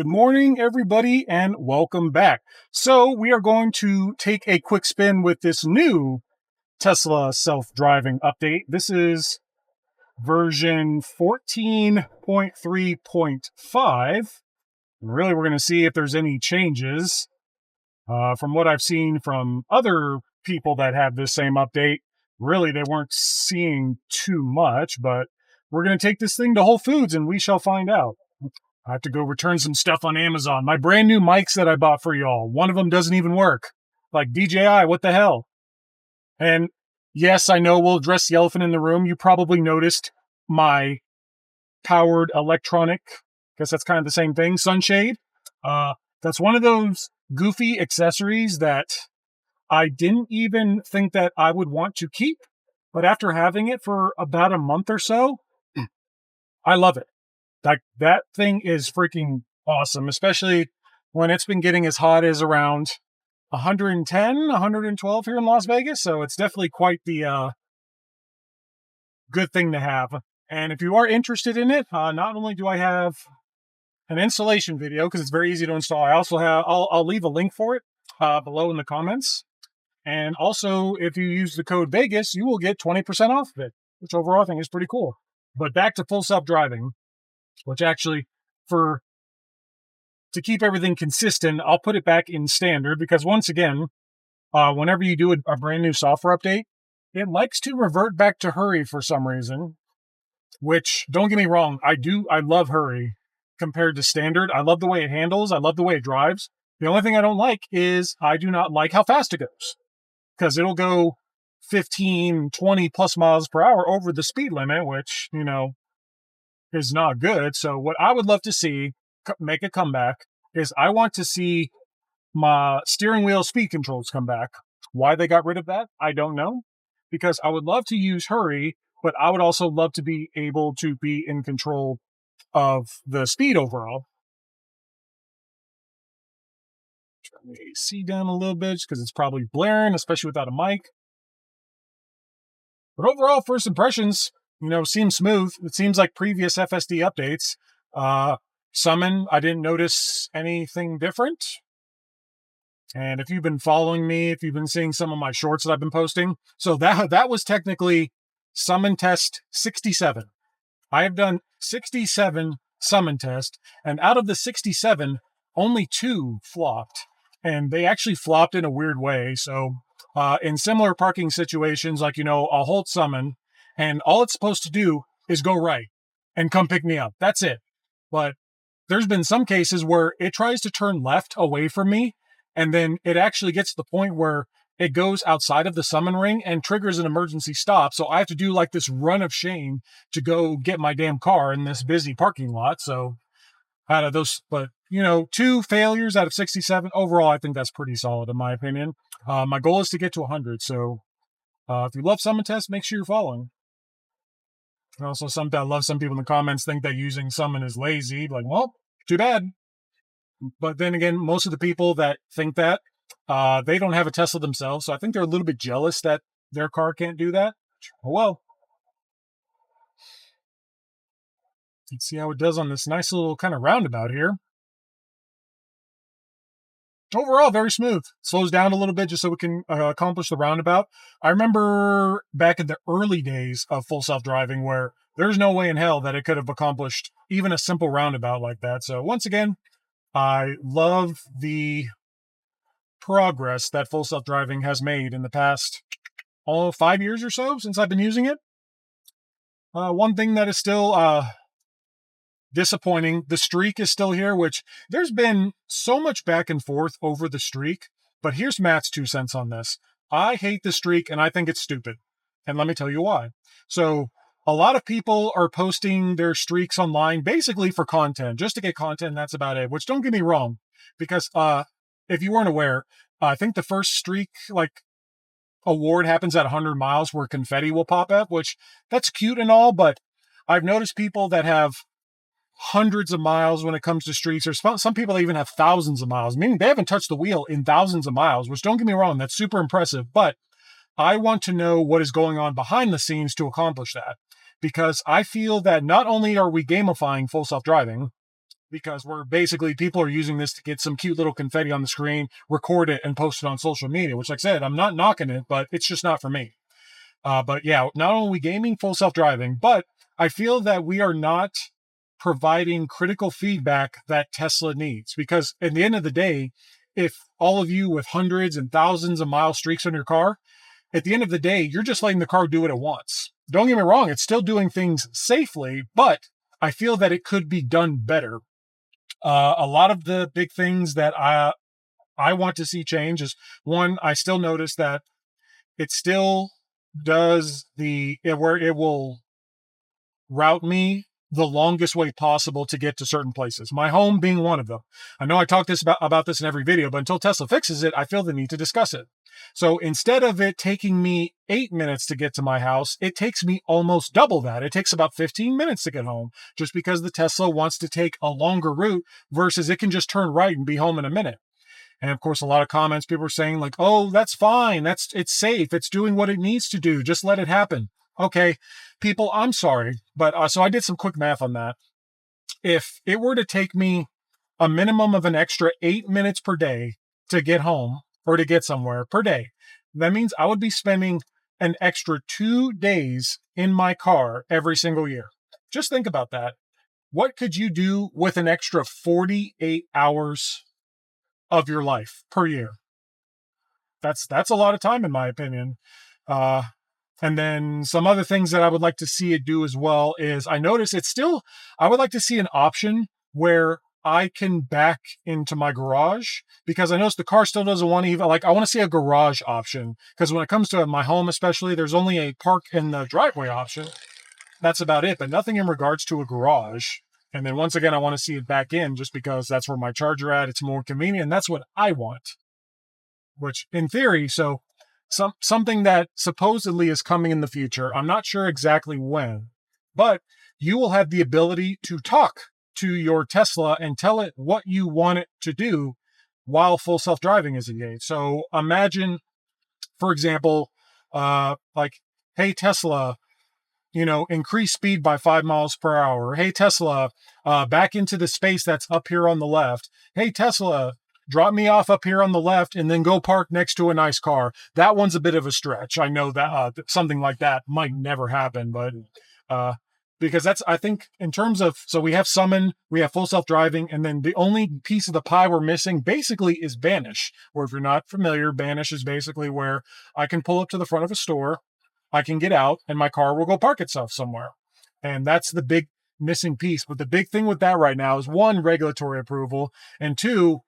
Good morning, everybody, and welcome back. So we are going to take a quick spin with this new Tesla self-driving update. This is version 14.3.5. Really, we're going to see if there's any changes. From what I've seen from other people that have this same update, really, they weren't seeing too much, but we're going to take this thing to Whole Foods and we shall find out. I have to go return some stuff on Amazon. My brand new mics that I bought for y'all, one of them doesn't even work. Like, DJI, what the hell? And yes, I know we'll address the elephant in the room. You probably noticed my powered electronic, I guess that's kind of the same thing, Sunshade. That's one of those goofy accessories that I didn't even think that I would want to keep. But after having it for about a month or so, I love it. That thing is freaking awesome, especially when it's been getting as hot as around 110, 112 here in Las Vegas. So it's definitely quite the good thing to have. And if you are interested in it, not only do I have an installation video, because it's very easy to install, I also have, I'll leave a link for it below in the comments. And also, if you use the code Vegas, you will get 20% off of it, which overall I think is pretty cool. But back to full self-driving, which actually, to keep everything consistent, I'll put it back in standard because once again, whenever you do a brand new software update, it likes to revert back to Hurry for some reason, which, don't get me wrong, I love Hurry compared to standard. I love the way it handles. I love the way it drives. The only thing I don't like is I do not like how fast it goes because it'll go 15, 20 plus miles per hour over the speed limit, which, is not good. So what I would love to see make a comeback is I want to see my steering wheel speed controls come back. Why they got rid of that, I don't know. Because I would love to use Hurry, but I would also love to be able to be in control of the speed overall. Turn the AC down a little bit because it's probably blaring, especially without a mic. But overall, first impressions, seems smooth. It seems like previous FSD updates. Summon, I didn't notice anything different. And if you've been following me, if you've been seeing some of my shorts that I've been posting, so that was technically summon test 67. I have done 67 summon tests, and out of the 67, only 2 flopped. And they actually flopped in a weird way. So in similar parking situations, like, I'll hold summon, and all it's supposed to do is go right and come pick me up. That's it. But there's been some cases where it tries to turn left away from me, and then it actually gets to the point where it goes outside of the summon ring and triggers an emergency stop. So I have to do like this run of shame to go get my damn car in this busy parking lot. So out of those, but 2 failures out of 67 overall, I think that's pretty solid in my opinion. My goal is to get to 100. So if you love summon tests, make sure you're following. And also, I love some people in the comments think that using summon is lazy. Like, well, too bad. But then again, most of the people that think that, they don't have a Tesla themselves. So I think they're a little bit jealous that their car can't do that. Oh, well. Let's see how it does on this nice little kind of roundabout here. Overall, very smooth. Slows down a little bit just so we can accomplish the roundabout. I remember back in the early days of full self-driving where there's no way in hell that it could have accomplished even a simple roundabout like that. So once again, I love the progress that full self-driving has made in the past 5 years or so since I've been using it. One thing that is still disappointing, the streak is still here, which there's been so much back and forth over the streak, but here's Matt's 2 cents on this. I hate the streak and I think it's stupid. And let me tell you why. So a lot of people are posting their streaks online basically for content, just to get content, and that's about it, which don't get me wrong, because if you weren't aware, I think the first streak award happens at 100 miles where confetti will pop up, which that's cute and all, but I've noticed people that have hundreds of miles when it comes to streaks, or some people even have thousands of miles, meaning they haven't touched the wheel in thousands of miles, which don't get me wrong, that's super impressive, but I want to know what is going on behind the scenes to accomplish that, because I feel that not only are we gamifying full self-driving, because we're basically, people are using this to get some cute little confetti on the screen, record it, and post it on social media, which, like I said, I'm not knocking it, but it's just not for me. But yeah, not only gaming, full self-driving, but I feel that we are not providing critical feedback that Tesla needs, because at the end of the day, if all of you with hundreds and thousands of mile streaks on your car, at the end of the day, you're just letting the car do what it wants. Don't get me wrong, it's still doing things safely, but I feel that it could be done better. A lot of the big things that I want to see change is, one, I still notice that it still does where it will route me the longest way possible to get to certain places. My home being one of them. I know I talk about this in every video, but until Tesla fixes it, I feel the need to discuss it. So instead of it taking me 8 minutes to get to my house, it takes me almost double that. It takes about 15 minutes to get home, just because the Tesla wants to take a longer route versus it can just turn right and be home in a minute. And of course, a lot of comments, people are saying like, oh, that's fine. It's safe. It's doing what it needs to do. Just let it happen. Okay, people, I'm sorry. But so I did some quick math on that. If it were to take me a minimum of an extra 8 minutes per day to get home or to get somewhere per day, that means I would be spending an extra 2 days in my car every single year. Just think about that. What could you do with an extra 48 hours of your life per year? That's a lot of time, in my opinion. And then some other things that I would like to see it do as well is, I notice I would like to see an option where I can back into my garage, because I notice the car still doesn't want to even, I want to see a garage option, because when it comes to my home especially, there's only a park in the driveway option. That's about it, but nothing in regards to a garage. And then once again, I want to see it back in, just because that's where my charger at. It's more convenient, and that's what I want. Which in theory, something that supposedly is coming in the future. I'm not sure exactly when, but you will have the ability to talk to your Tesla and tell it what you want it to do while full self-driving is engaged. So imagine, for example, hey, Tesla, increase speed by 5 miles per hour. Hey, Tesla, back into the space that's up here on the left. Hey, Tesla, drop me off up here on the left and then go park next to a nice car. That one's a bit of a stretch. I know that something like that might never happen, but because that's, I think, in terms of, so we have summon, we have full self-driving, and then the only piece of the pie we're missing basically is banish, or if you're not familiar, banish is basically where I can pull up to the front of a store, I can get out, and my car will go park itself somewhere. And that's the big missing piece. But the big thing with that right now is, one, regulatory approval, and two,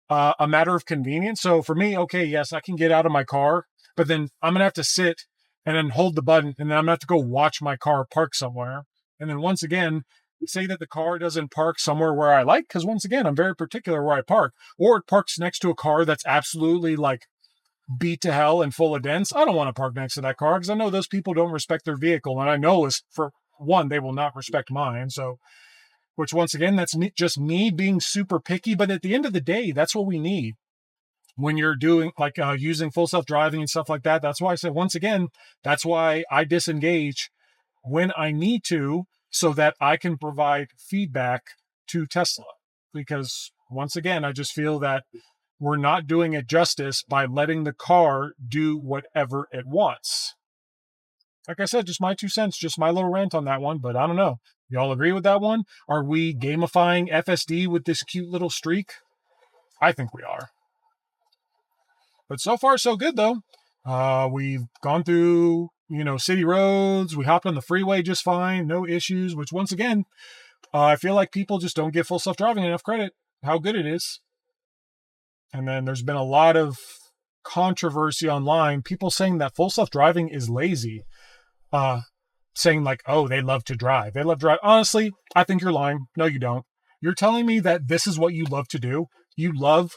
a matter of convenience. So for me, okay, yes, I can get out of my car, but then I'm going to have to sit and then hold the button, and then I'm going to have to go watch my car park somewhere. And then once again, say that the car doesn't park somewhere where I like, because once again, I'm very particular where I park, or it parks next to a car that's absolutely beat to hell and full of dents. I don't want to park next to that car, because I know those people don't respect their vehicle. And I know, is for one, they will not respect mine. So, which once again, that's just me being super picky. But at the end of the day, that's what we need when you're doing using full self-driving and stuff like that. That's why I say, once again, that's why I disengage when I need to, so that I can provide feedback to Tesla. Because once again, I just feel that we're not doing it justice by letting the car do whatever it wants. Like I said, just my 2 cents, just my little rant on that one, but I don't know. Y'all agree with that one? Are we gamifying FSD with this cute little streak? I think we are. But so far, so good, though. We've gone through, city roads. We hopped on the freeway just fine. No issues, which once again, I feel like people just don't give full self-driving enough credit, how good it is. And then there's been a lot of controversy online, people saying that full self-driving is lazy. Saying oh, they love to drive. They love to drive. Honestly, I think you're lying. No, you don't. You're telling me that this is what you love to do. You love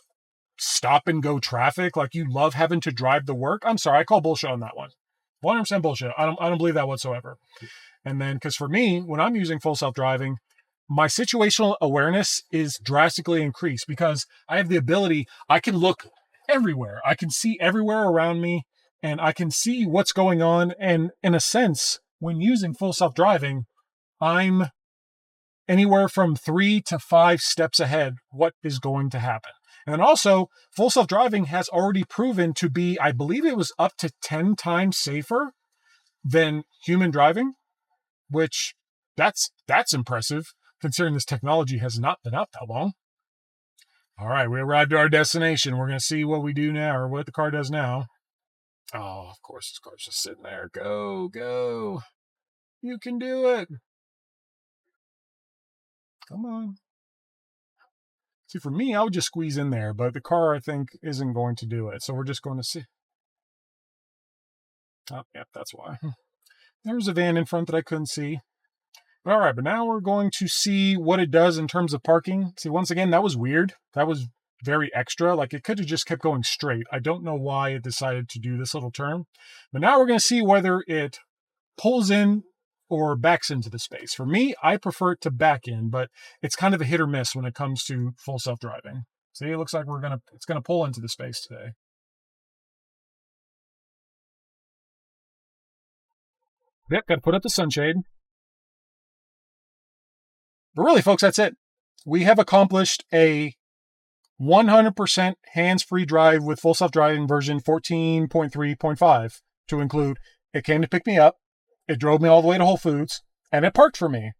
stop and go traffic. You love having to drive to work. I'm sorry, I call bullshit on that one. 100% bullshit. I don't believe that whatsoever. And then, because for me, when I'm using full self-driving, my situational awareness is drastically increased, because I have the ability, I can look everywhere. I can see everywhere around me, and I can see what's going on. And in a sense, when using full self-driving, I'm anywhere from 3 to 5 steps ahead what is going to happen. And then also, full self-driving has already proven to be, I believe it was up to 10 times safer than human driving, which that's impressive considering this technology has not been out that long. All right, we arrived at our destination. We're going to see what we do now, or what the car does now. Oh, of course, this car's just sitting there. Go, go. You can do it. Come on. See, for me, I would just squeeze in there, but the car, I think, isn't going to do it. So we're just going to see. Oh, yep, that's why. There's a van in front that I couldn't see. All right, but now we're going to see what it does in terms of parking. See, once again, that was weird. That was very extra. Like, it could have just kept going straight. I don't know why it decided to do this little turn. But now we're going to see whether it pulls in or backs into the space. For me, I prefer it to back in, but it's kind of a hit or miss when it comes to full self-driving. See, it looks like it's gonna pull into the space today. Yep, got to put up the sunshade. But really, folks, that's it. We have accomplished a 100% hands-free drive with full self-driving version 14.3.5 to include it came to pick me up, it drove me all the way to Whole Foods, and it parked for me.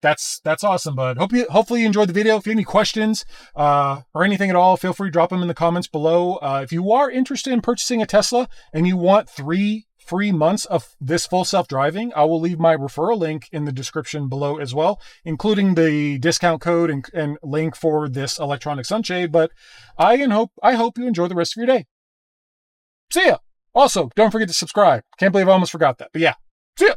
That's awesome, bud. Hopefully you enjoyed the video. If you have any questions or anything at all, feel free to drop them in the comments below. If you are interested in purchasing a Tesla and you want 3 free months of this full self-driving, I will leave my referral link in the description below as well, including the discount code and link for this electronic sunshade. But I hope you enjoy the rest of your day. See ya. Also, don't forget to subscribe. Can't believe I almost forgot that. But yeah, see ya.